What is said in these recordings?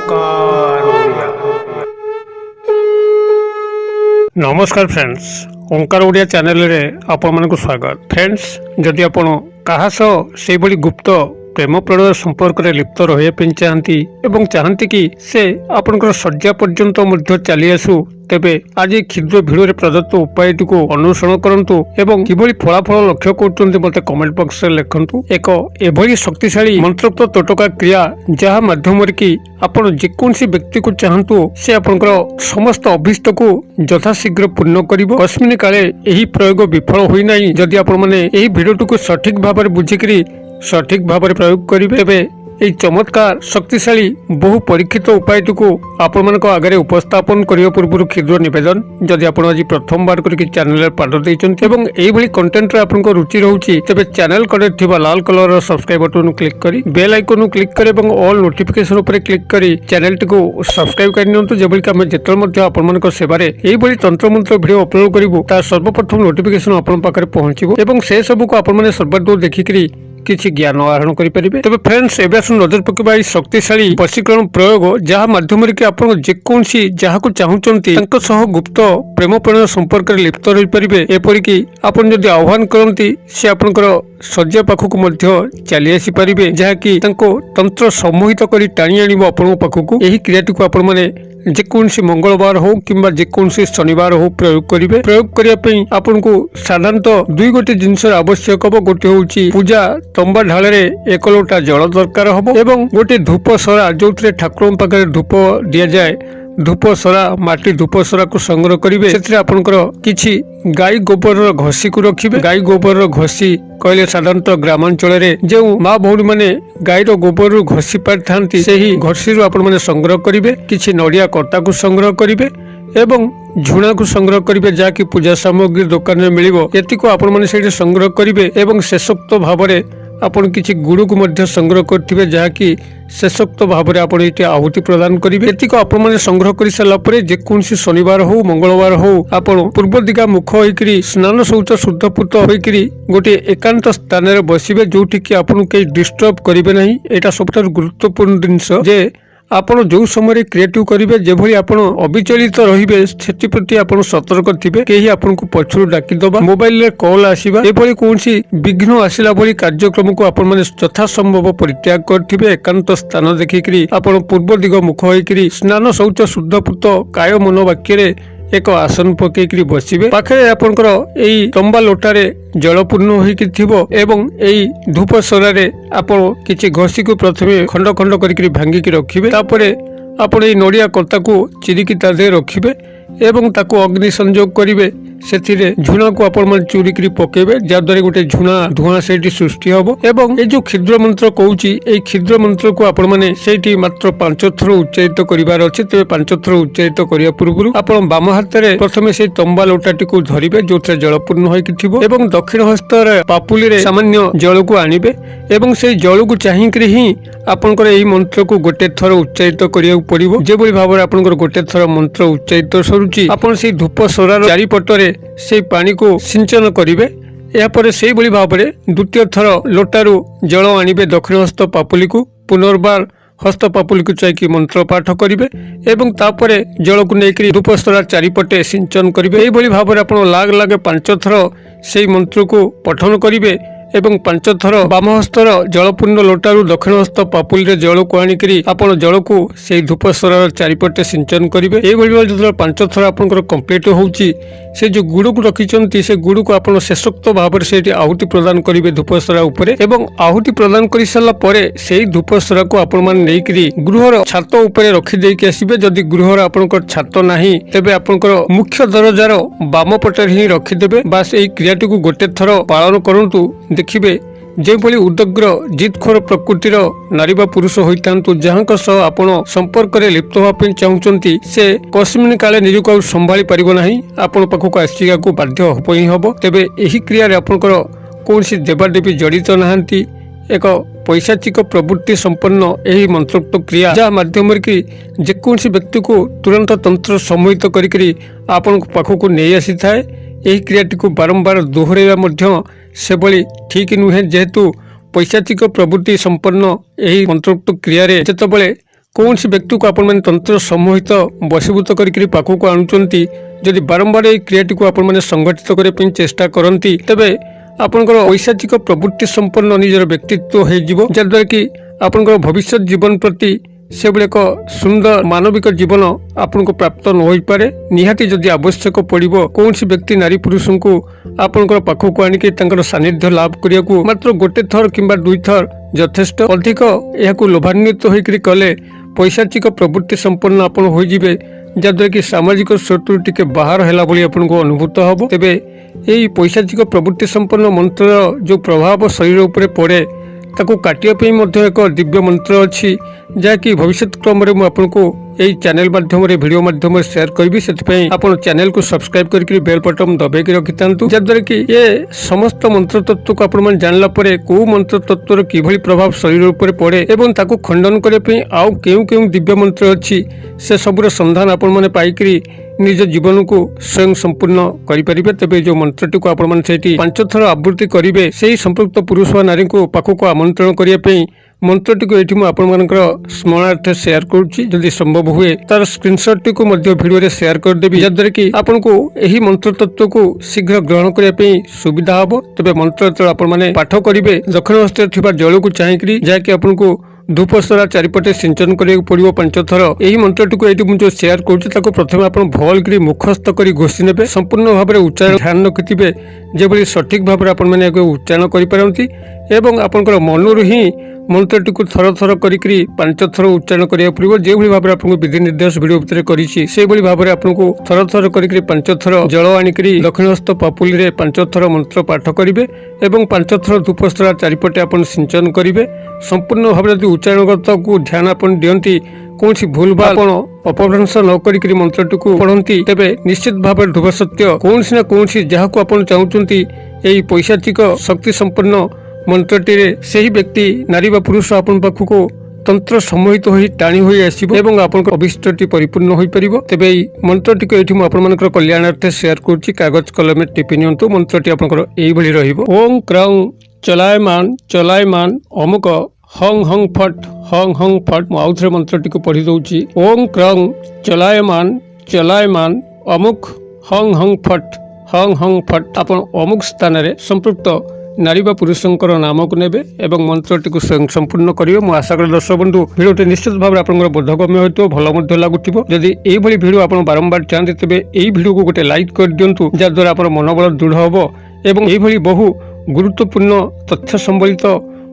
ओंकार ओडिया। नमस्कार फ्रेंड्स, ओंकार ओडिया चैनल रे आपण मानक स्वागत। फ्रेंड्स, जदि आपण कहा से भली गुप्त प्रेम प्रणय संपर्क में लिप्त रही चाहती एवं चाहती कि से आपनकर शଯ୍या पर्यंत मध्य चली आसू, तेबे आज क्षुद्र भिडियो प्रदत्त उपाय को अनुसरण करंतु एवं किभली फलाफल लक्ष्य करते मते कमेंट बॉक्स में लिखंतु। एक एभली शक्तिशाली मंत्रोक्त तोटका क्रिया जहाँ माध्यम कि आपण जेकोसी व्यक्ति को चाहतु से आपनकर समस्त अभिष्ट को यथाशीघ्र पूर्ण करिवो। कस्मिन काले एही प्रयोग विफल होई नाही। जदि आपण माने एही भिडियो को सठिक भाव में बुझिकरी सठिक भाव में प्रयोग करेंगे, तेरे यह चमत्कार शक्तिशाली बहु परीक्षित उपाय को आपण मान आगे उपस्थापन करने पूर्व क्षुद्र निवेदन, जदि आप आज प्रथम बार करके चैनल पाद देती कंटेंट आपन रुचि रोचे तेज चैनल कड़े लाल कलर सब्सक्राइब बटन क्लिक कर बेल आइकन क्लिक कर ऑल नोटिफिकेशन उपर क्लिक कर चैनल टी सब्सक्राइब कर जबकि आम जिते आपण सेवार यही तंत्र मंत्र भिडियो अपलोड करूँ तार सर्वप्रथम नोटिफिकेशन आपण पाखे पहुंचो से सब को आपण सर्वादूर देखिकी किसी ज्ञान आहरण करेंगे। तेज फ्रेंड्स, एवं आस नजर पकड़ा शक्तिशाली वशीकरण प्रयोग जहाँ माध्यम कि आप जेकोसी जहाँ को चाहते गुप्त प्रेम प्रणय संपर्क में लिप्त रही पारे। एपरिक आपड़ जदि आह्वान करती से आपंकर शଯ୍या पाखक चली आसी पारे, जहाँकि तंत्र सम्मोहित कर टाणी आण आपण पाखक। यही क्रियाटी को आपण मैंने जेकोसी मंगलवार हो कि जेकोसी शनिवार हो प्रयोग करेंगे। प्रयोग करने आपन को साधारणतः दुई गोटे जिनस आवश्यक हम। गोटे हूँ पूजा तंबा ढाल एक लोटा जल दरकार हम एवं गोटे धूप सरा जो ठाकुर पाखे धूप दि जाए। धूप सरा माटी धूप सरा को संग्रह करेंगे। से आपंकर किसी गाई गोबर घसी को रखिए। गाई गोबर घसी कहले साधारणतः ग्रामांचल जो माँ भौणी मैंने गाईर गोबर घसी पारि था से ही घसी आपने संग्रह करेंगे। किसी नड़िया कटा को संग्रह करेंगे एवं झुणा को संग्रह करेंगे जहाँकि पूजा सामग्री दुकान में मिल एतिको आपण संग्रह करेंगे एवं शेषोक्त भाव में आपण किसी गुड़ को संग्रह करेंगे जहाँकि शेषोक्त भाव में आप आहुति प्रदान करेंगे। एतिक आपण संग्रह कर सारापर जेकोसी शनिवार हो मंगलवार हो आप पूर्व दिगा मुख होकर स्नान शौच शुद्धपूत होकर गोटे एकांत स्थान में बसवे जोटि कि आपन कहीं डिस्टर्ब करेंगे नहीं। यहाँ सब गुरुत्वपूर्ण जिनस जे आपण जो समय क्रिएटिव करेंगे जेभली आपण अविचलित रहिबे सेति प्रति आपण सतर्क थिबे। केही आपण को पछरु डाकी दबा, मोबाइल रे कॉल आसीबा एभली कोनसी विघ्न आसिला भली कार्यक्रम को आपण माने यथा संभव परित्याग करथिबे। एकांत स्थान देखिकरी आपण पूर्व दिग मुख होइकरी स्नान शौच शुद्धपूत काय मन वाक्य रे एक आसन पकईकरी बसवे। पाखे आपंकर यही तंबा लोटारे जल पूर्ण होवं यही धूप सरारे आप किसी घसी को प्रथमे खंड खंड करके भांगिकी रखिए। तापर आपण ये नड़िया कता को चिरिकी ता दे रखिए एवं ताको अग्नि संयोग करेंगे। से झुणा को आपण चूरिकी पकेबे जहाद्वारा गोटे झुणा धुआं से सृष्टि हम। एवं ये जो क्षुद्र मंत्र कहूँ ये क्षुद्र मंत्र को आपण मैंने से मात्र 5 थर उच्चारित करार अच्छे। तेज 5 थर उच्चारित करने पूर्व आप बाम हाथ में प्रथम से तंबा लोटाटी को धरवे जो जल पूर्ण होकर दक्षिण हस्त पापुली सामान्य जल को आणवे एवं से जल को चाहिए ही आपंकर यही मंत्र को गोटे थर उच्चारित करिया पड़िबो। जेभली भाव में आपंकर गोटे थर मंत्र उच्चारित सरुची आपण से धूप सरार चारिपटरे से पानी को सिंचन करेंगे। यापर से भाव में द्वितीय थर लोटारू जल आणवे दक्षिण हस्त पापुली को पुनर्बार हस्त पापुली को चाहिए मंत्र पाठ करेंगे एवं तापर जल को लेकर धूप सरा चारिपटे सिंचन करेंगे। यही भाव में आप लाग लागे 5 थर से मंत्र को पठन करेंगे एवं 5 थर बाम हस्तर जलपूर्ण लोटारू दक्षिण हस्त पापुली जल को आणिकी आपण जल को से धूप सरार चारिपटे सिंचन करेंगे। यही जो 5 थर आपंकर कंप्लीट होची से जो गुड़ को रखिंट से गुड़ को आप शेषोक्त भाव में से आहुति प्रदान करेंगे धूप सरा उपरे एवं आहुति प्रदान कर सारा पर से धूप सरा को आपण मैंने गृहर छात उपरे रखिदेकी आसबे। जदि गृहर आपंकर छात नाही तेबे आपंकर मुख्य दरजार बाम पटे ही रखिदेबे। बास यही क्रियाटी को गोटे थर पालन करंतु। देखिए जो उदग्र जिदखोर प्रकृतिर नारी बा पुरुष होता जहाँ आपण संपर्क में लिप्त होगा चाहते से कस्मिन काले निजक आ संभाली पारना आपण पाखक आसिका को बाध्य ही हम। तेबे यही क्रिया आपंकर कौन देवादेवी जड़ित नहांती। एक पैशाचिक प्रवृत्ति संपन्न यही मंत्रोक्त क्रिया जहाँ माध्यम कि जेकोसी व्यक्ति को तुरंत तंत्र सम्मोहित करी आपण पाखक नहीं आसी थाए। यही क्रियाटी को बारंबार दोहराइबा से भली ठीक नुहे। जेहेतु पैशाचिक प्रवृत्ति संपन्न यही मंत्रोक्त क्रिया जितेबाला କୌଣସି ବ୍ୟକ୍ତିକୁ ଆପଣମାନେ ତନ୍ତ୍ର ସମ୍ମୋହିତ ବଶୀଭୂତ କରିକି ପାଖକୁ ଆଣୁଛନ୍ତି ଯଦି ବାରମ୍ବାର ଏହି କ୍ରିୟାଟିକୁ ଆପଣମାନେ ସଂଗଠିତ କରିବା ପାଇଁ ଚେଷ୍ଟା କରନ୍ତି ତେବେ ଆପଣଙ୍କର ଐଶାଚିକ ପ୍ରବୃତ୍ତି ସମ୍ପନ୍ନ ନିଜର ବ୍ୟକ୍ତିତ୍ୱ ହୋଇଯିବ ଯାହାଦ୍ୱାରା କି ଆପଣଙ୍କର ଭବିଷ୍ୟତ ଜୀବନ ପ୍ରତି ସେଭଳି ଏକ ସୁନ୍ଦର ମାନବିକ ଜୀବନ ଆପଣଙ୍କୁ ପ୍ରାପ୍ତ ନ ହୋଇପାରେ। ନିହାତି ଯଦି ଆବଶ୍ୟକ ପଡ଼ିବ କୌଣସି ବ୍ୟକ୍ତି ନାରୀ ପୁରୁଷଙ୍କୁ ଆପଣଙ୍କର ପାଖକୁ ଆଣିକି ତାଙ୍କର ସାନ୍ନିଧ୍ୟ ଲାଭ କରିବାକୁ ମାତ୍ର ଗୋଟେ ଥର କିମ୍ବା ଦୁଇଥର ଯଥେଷ୍ଟ। ଅଧିକ ଏହାକୁ ଲୋଭାନ୍ୱିତ ହୋଇକରି କଲେ ପୈଶାଚିକ ପ୍ରବୃତ୍ତି ସମ୍ପନ୍ନ ଆପଣ ହୋଇଯିବେ ଯାହାଦ୍ୱାରା କି ସାମାଜିକ ସ୍ରୋତରୁ ଟିକେ ବାହାର ହେଲା ଭଳି ଆପଣଙ୍କୁ ଅନୁଭୂତ ହେବ। ତେବେ ଏହି ପୈଶାଚିକ ପ୍ରବୃତ୍ତି ସମ୍ପନ୍ନ ମନ୍ତ୍ରର ଯେଉଁ ପ୍ରଭାବ ଶରୀର ଉପରେ ପଡ଼େ ତାକୁ କାଟିବା ପାଇଁ ମଧ୍ୟ ଏକ ଦିବ୍ୟ ମନ୍ତ୍ର ଅଛି ଯାହାକି ଭବିଷ୍ୟତ କ୍ରମରେ ମୁଁ ଆପଣଙ୍କୁ ଏହି ଚ୍ୟାନେଲ ମାଧ୍ୟମରେ ଭିଡ଼ିଓ ମାଧ୍ୟମରେ ସେୟାର କରିବି। ସେଥିପାଇଁ ଆପଣ ଚ୍ୟାନେଲକୁ ସବସ୍କ୍ରାଇବ କରିକି ବେଲ୍ ବଟନ୍ ଦବାଇକି ରଖିଥାନ୍ତୁ ଯାହାଦ୍ୱାରା କି ଏ ସମସ୍ତ ମନ୍ତ୍ର ତତ୍ତ୍ୱକୁ ଆପଣମାନେ ଜାଣିଲା ପରେ କେଉଁ ମନ୍ତ୍ର ତତ୍ତ୍ୱର କିଭଳି ପ୍ରଭାବ ଶରୀର ଉପରେ ପଡ଼େ ଏବଂ ତାକୁ ଖଣ୍ଡନ କରିବା ପାଇଁ ଆଉ କେଉଁ କେଉଁ ଦିବ୍ୟ ମନ୍ତ୍ର ଅଛି ସେ ସବୁର ସନ୍ଧାନ ଆପଣମାନେ ପାଇକରି ନିଜ ଜୀବନକୁ ସ୍ୱୟଂ ସମ୍ପୂର୍ଣ୍ଣ କରିପାରିବେ। ତେବେ ଯେଉଁ ମନ୍ତ୍ରଟିକୁ ଆପଣମାନେ ସେଇଠି 5 ଥର ଆବୃତ୍ତି କରିବେ ସେହି ସମ୍ପୃକ୍ତ ପୁରୁଷ ବା ନାରୀଙ୍କୁ ପାଖକୁ ଆମନ୍ତ୍ରଣ କରିବା ପାଇଁ ମନ୍ତ୍ରଟିକୁ ଏଠି ମୁଁ ଆପଣମାନଙ୍କର ସ୍ମରଣାର୍ଥେ ସେୟାର କରୁଛି। ଯଦି ସମ୍ଭବ ହୁଏ ତାର ସ୍କ୍ରିନସଟ୍ଟିକୁ ମଧ୍ୟ ଭିଡ଼ିଓରେ ସେୟାର କରିଦେବି ଯାହାଦ୍ୱାରା କି ଆପଣଙ୍କୁ ଏହି ମନ୍ତ୍ର ତତ୍ତ୍ୱକୁ ଶୀଘ୍ର ଗ୍ରହଣ କରିବା ପାଇଁ ସୁବିଧା ହେବ। ତେବେ ମନ୍ତ୍ର ଯେତେବେଳେ ଆପଣମାନେ ପାଠ କରିବେ ଦକ୍ଷିଣ ହସ୍ତରେ ଥିବା ଜଳକୁ ଚାହିଁକରି ଯାହାକି ଆପଣଙ୍କୁ ଧୂପସରା ଚାରିପଟେ ସିଞ୍ଚନ କରିବାକୁ ପଡ଼ିବ 5 ଥର। ଏହି ମନ୍ତ୍ରଟିକୁ ଏଇଠି ମୁଁ ଯେଉଁ ସେୟାର କରୁଛି ତାକୁ ପ୍ରଥମେ ଆପଣ ଭଲକରି ମୁଖସ୍ଥ କରି ଘୋଷି ନେବେ। ସମ୍ପୂର୍ଣ୍ଣ ଭାବରେ ଉଚ୍ଚାରଣ ଧ୍ୟାନ ରଖିଥିବେ ଯେଭଳି ସଠିକ୍ ଭାବରେ ଆପଣମାନେ ଏହାକୁ ଉଚ୍ଚାରଣ କରିପାରନ୍ତି ଏବଂ ଆପଣଙ୍କର ମନରୁ ହିଁ ମନ୍ତ୍ରଟିକୁ ଥର ଥର କରିକି 5 ଥର ଉଚ୍ଚାରଣ କରିବାକୁ ପଡ଼ିବ। ଯେଭଳି ଭାବରେ ଆପଣଙ୍କୁ ବିଧି ନିର୍ଦ୍ଦେଶ ଭିଡ଼ିଓ ଭିତରେ କରିଛି ସେଇଭଳି ଭାବରେ ଆପଣଙ୍କୁ ଥର ଥର କରିକି 5 ଥର ଜଳ ଆଣିକରି ଦକ୍ଷିଣ ହସ୍ତ ପାପୁଲିରେ 5 ଥର ମନ୍ତ୍ର ପାଠ କରିବେ ଏବଂ 5 ଥର ଧୂପସ୍ତରା ଚାରିପଟେ ଆପଣ ସିଞ୍ଚନ କରିବେ। ସମ୍ପୂର୍ଣ୍ଣ ଭାବରେ ଯଦି ଉଚ୍ଚାରଣଗତକୁ ଧ୍ୟାନ ଆପଣ ଦିଅନ୍ତି କୌଣସି ଭୁଲ ବା ଆପଣ ଅପଭ୍ରଂଶ ନ କରିକି ମନ୍ତ୍ରଟିକୁ ପଢ଼ନ୍ତି ତେବେ ନିଶ୍ଚିତ ଭାବରେ ଧ୍ରୁବ ସତ୍ୟ କୌଣସି ନା କୌଣସି ଯାହାକୁ ଆପଣ ଚାହୁଁଛନ୍ତି ଏହି ପୈଶାଚିକ ଶକ୍ତି ସମ୍ପନ୍ନ ମନ୍ତ୍ରଟିରେ ସେହି ବ୍ୟକ୍ତି ନାରୀ ବା ପୁରୁଷ ଆପଣ ପାଖକୁ ତନ୍ତ୍ର ସମ୍ମୋହିତ ହୋଇ ଟାଣି ହୋଇ ଆସିବ ଏବଂ ଆପଣଙ୍କ ଅଭିଷ୍ଟଟି ପରିପୂର୍ଣ୍ଣ ହୋଇପାରିବ। ତେବେ ଏହି ମନ୍ତ୍ରଟିକୁ ଏଠି ମୁଁ ଆପଣମାନଙ୍କର କଲ୍ୟାଣାର୍ଥେ ସେୟାର କରୁଛି। କାଗଜ କଲମରେ ଟିପି ନିଅନ୍ତୁ। ମନ୍ତ୍ରଟି ଆପଣଙ୍କର ଏଇଭଳି ରହିବ। ଓಂ କ୍ରଂ ଚଲାୟମାନ ଅମୁକ ହଂ ହଂ ଫଟ୍। ମୁଁ ଆଉଥରେ ମନ୍ତ୍ରଟିକୁ ପଢ଼ି ଦଉଛି। ଓಂ କ୍ରଂ ଚଲାୟମାନ ଅମୁକ ହଂ ହଂ ଫଟ୍। ଆପଣ ଅମୁକ ସ୍ଥାନରେ ସମ୍ପୃକ୍ତ ନାରୀ ବା ପୁରୁଷଙ୍କର ନାମକୁ ନେବେ ଏବଂ ମନ୍ତ୍ରଟିକୁ ସ୍ୱୟଂ ସମ୍ପୂର୍ଣ୍ଣ କରିବେ। ମୁଁ ଆଶା କରେ ଦର୍ଶକ ବନ୍ଧୁ ଭିଡ଼ିଓଟି ନିଶ୍ଚିତ ଭାବରେ ଆପଣଙ୍କର ବୋଧଗମ୍ୟ ହୋଇଥିବ, ଭଲ ମଧ୍ୟ ଲାଗୁଥିବ। ଯଦି ଏଇଭଳି ଭିଡ଼ିଓ ଆପଣ ବାରମ୍ବାର ଚାହାନ୍ତି ତେବେ ଏହି ଭିଡ଼ିଓକୁ ଗୋଟେ ଲାଇକ୍ କରିଦିଅନ୍ତୁ ଯାହାଦ୍ୱାରା ଆପଣ ମନୋବଳ ଦୃଢ଼ ହେବ ଏବଂ ଏଇଭଳି ବହୁ ଗୁରୁତ୍ୱପୂର୍ଣ୍ଣ ତଥ୍ୟ ସମ୍ବଳିତ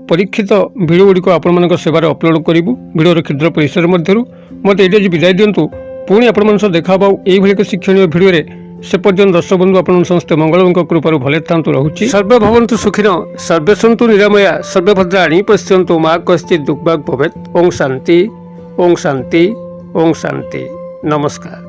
ପରୀକ୍ଷିତ ଭିଡ଼ିଓ ଗୁଡ଼ିକ ଆପଣମାନଙ୍କ ସେବାରେ ଅପଲୋଡ଼ କରିବୁ। ଭିଡ଼ିଓର କ୍ଷୁଦ୍ର ପରିସର ମଧ୍ୟରୁ ମୋତେ ଏଇଠି ଆଜି ବିଦାୟ ଦିଅନ୍ତୁ। ପୁଣି ଆପଣମାନଙ୍କ ସହ ଦେଖା ହେବ ଏଇଭଳି ଏକ ଶିକ୍ଷଣୀୟ ଭିଡ଼ିଓରେ। ସେ ପର୍ଯ୍ୟନ୍ତ ଦର୍ଶକ ବନ୍ଧୁ ଆପଣଙ୍କ ସମସ୍ତେ ମଙ୍ଗଳଙ୍କ କୃପାରୁ ଭଲେ ଥାନ୍ତୁ ରହୁଛି। ସର୍ବେ ଭବନ୍ତୁ ସୁଖିନ ସର୍ବେ ସନ୍ତୁ ନିରାମୟା ସର୍ବେ ଭଦ୍ରାଣୀ ପଶ୍ୟନ୍ତୁ ମା କଶ୍ଚିତ୍ ଦୁଃଖଭାଗ୍ ଭବେତ୍। ଓಂ ଶାନ୍ତି। ନମସ୍କାର।